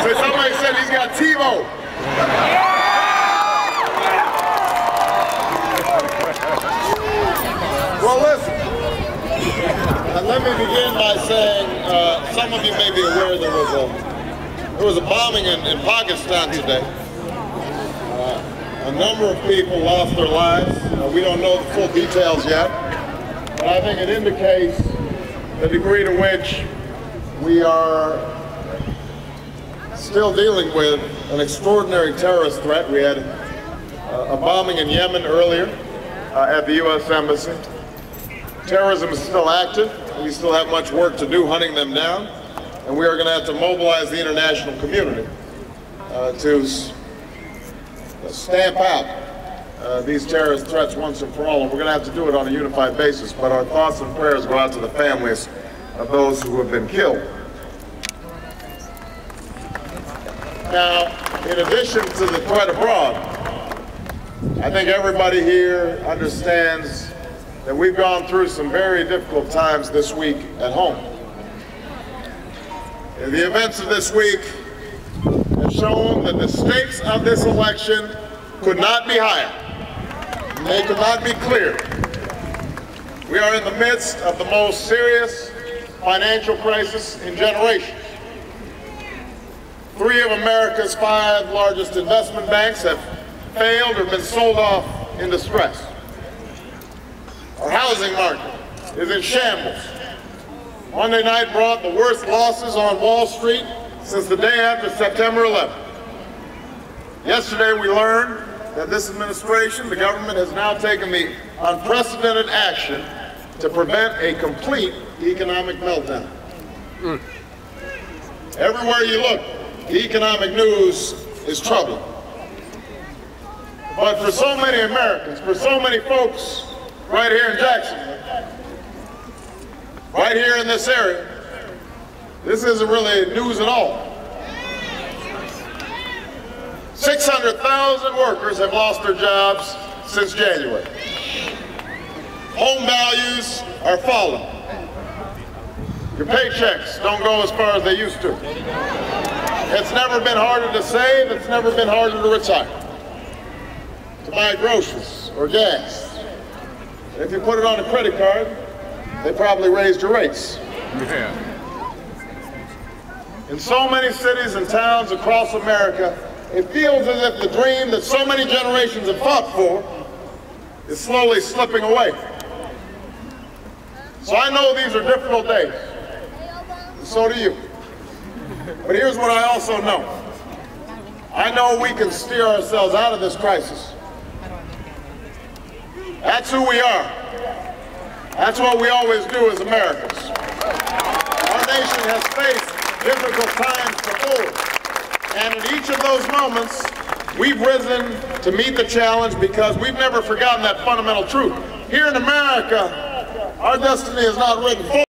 So somebody said he's got TiVo. Well, listen. Let me begin by saying some of you may be aware there was a bombing in Pakistan today. A number of people lost their lives. We don't know the full details yet, but I think it indicates the degree to which we are still dealing with an extraordinary terrorist threat. We had a bombing in Yemen earlier at the U.S. Embassy. Terrorism is still active. We still have much work to do hunting them down, and we are going to have to mobilize the international community to stamp out these terrorist threats once and for all, and we're going to have to do it on a unified basis. But our thoughts and prayers go out to the families of those who have been killed. Now, in addition to the threat abroad, I think everybody here understands that we've gone through some very difficult times this week at home. The events of this week have shown that the stakes of this election could not be higher. They could not be clearer. We are in the midst of the most serious financial crisis in generations. 3 of America's 5 largest investment banks have failed or been sold off in distress. Our housing market is in shambles. Monday night brought the worst losses on Wall Street since the day after September 11th. Yesterday we learned that this administration, the government, has now taken the unprecedented action to prevent a complete economic meltdown. Everywhere you look, the economic news is troubling. But for so many Americans, for so many folks right here in Jacksonville, right here in this area, this isn't really news at all. 600,000 workers have lost their jobs since January. Home values are falling. Your paychecks don't go as far as they used to. It's never been harder to save, it's never been harder to retire, to buy groceries or gas. And if you put it on a credit card, they probably raised your rates. In so many cities and towns across America, it feels as if the dream that so many generations have fought for is slowly slipping away. So I know these are difficult days, and so do you. But here's what I also know. I know we can steer ourselves out of this crisis. That's who we are. That's what we always do as Americans. Our nation has faced difficult times before, and in each of those moments, we've risen to meet the challenge because we've never forgotten that fundamental truth. Here in America, our destiny is not written for